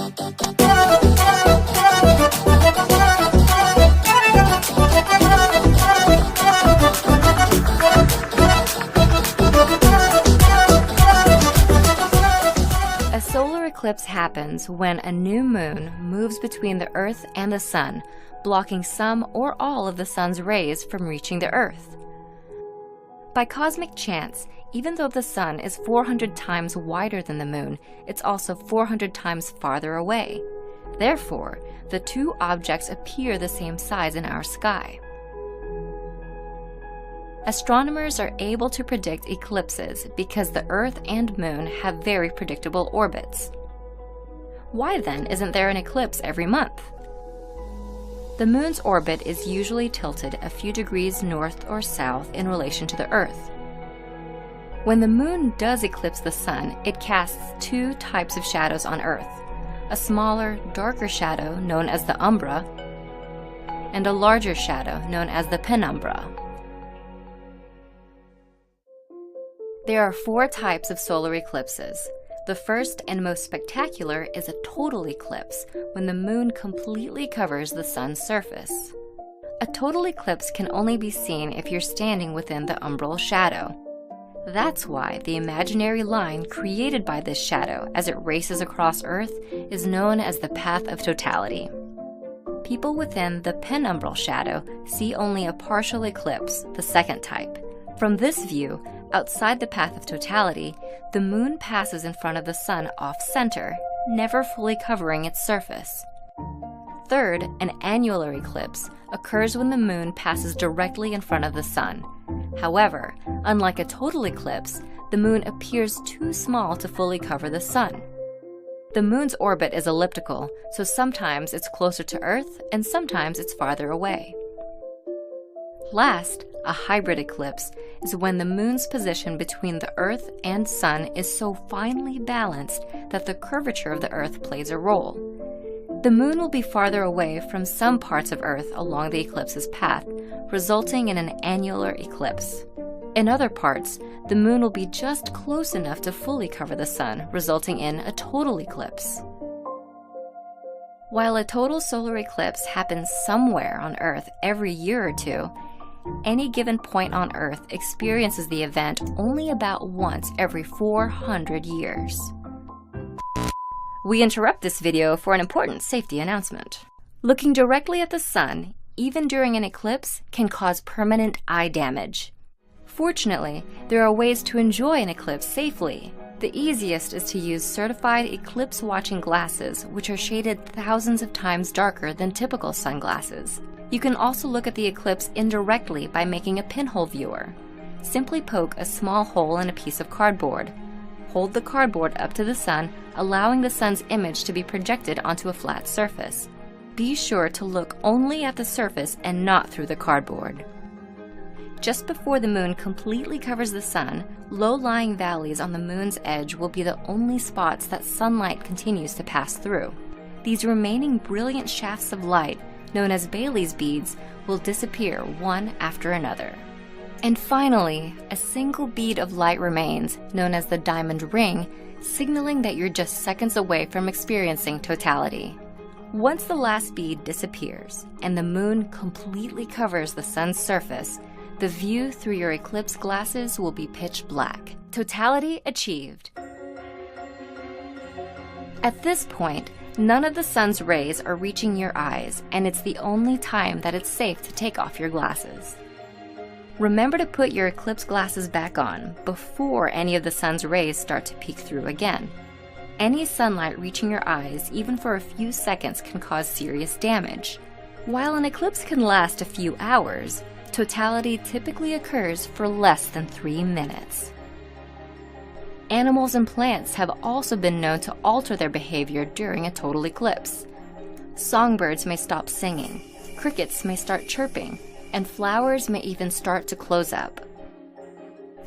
A solar eclipse happens when a new moon moves between the Earth and the Sun, blocking some or all of the Sun's rays from reaching the Earth. By cosmic chance, even though the Sun is 400 times wider than the Moon, it's also 400 times farther away. Therefore, the two objects appear the same size in our sky. Astronomers are able to predict eclipses because the Earth and Moon have very predictable orbits. Why then isn't there an eclipse every month? The Moon's orbit is usually tilted a few degrees north or south in relation to the Earth. When the Moon does eclipse the Sun, it casts two types of shadows on Earth: a smaller, darker shadow known as the umbra, and a larger shadow known as the penumbra. There are four types of solar eclipses. The first and most spectacular is a total eclipse, when the Moon completely covers the Sun's surface. A total eclipse can only be seen if you're standing within the umbral shadow. That's why the imaginary line created by this shadow as it races across Earth is known as the path of totality. People within the penumbral shadow see only a partial eclipse, the second type. From this view, outside the path of totality, the Moon passes in front of the Sun off-center, never fully covering its surface. Third, an annular eclipse occurs when the Moon passes directly in front of the Sun. However, unlike a total eclipse, the Moon appears too small to fully cover the Sun. The Moon's orbit is elliptical, so sometimes it's closer to Earth and sometimes it's farther away. Last, a hybrid eclipse is when the Moon's position between the Earth and Sun is so finely balanced that the curvature of the Earth plays a role. The Moon will be farther away from some parts of Earth along the eclipse's path, resulting in an annular eclipse. In other parts, the Moon will be just close enough to fully cover the Sun, resulting in a total eclipse. While a total solar eclipse happens somewhere on Earth every year or two, any given point on Earth experiences the event only about once every 400 years. We interrupt this video for an important safety announcement. Looking directly at the Sun, even during an eclipse, can cause permanent eye damage. Fortunately, there are ways to enjoy an eclipse safely. The easiest is to use certified eclipse-watching glasses, which are shaded thousands of times darker than typical sunglasses. You can also look at the eclipse indirectly by making a pinhole viewer. Simply poke a small hole in a piece of cardboard. Hold the cardboard up to the Sun, allowing the Sun's image to be projected onto a flat surface. Be sure to look only at the surface and not through the cardboard. Just before the Moon completely covers the Sun, low-lying valleys on the Moon's edge will be the only spots that sunlight continues to pass through. These remaining brilliant shafts of light, known as Bailey's beads, will disappear one after another. And finally, a single bead of light remains, known as the diamond ring, signaling that you're just seconds away from experiencing totality. Once the last bead disappears, and the Moon completely covers the Sun's surface, the view through your eclipse glasses will be pitch black. Totality achieved. At this point, none of the Sun's rays are reaching your eyes, and it's the only time that it's safe to take off your glasses. Remember to put your eclipse glasses back on before any of the Sun's rays start to peek through again. Any sunlight reaching your eyes, even for a few seconds, can cause serious damage. While an eclipse can last a few hours, totality typically occurs for less than 3 minutes. Animals and plants have also been known to alter their behavior during a total eclipse. Songbirds may stop singing, crickets may start chirping, and flowers may even start to close up.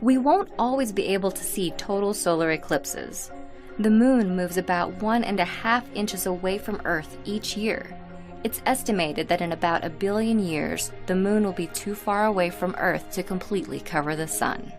We won't always be able to see total solar eclipses. The Moon moves about 1.5 inches away from Earth each year. It's estimated that in about 1 billion years, the Moon will be too far away from Earth to completely cover the Sun.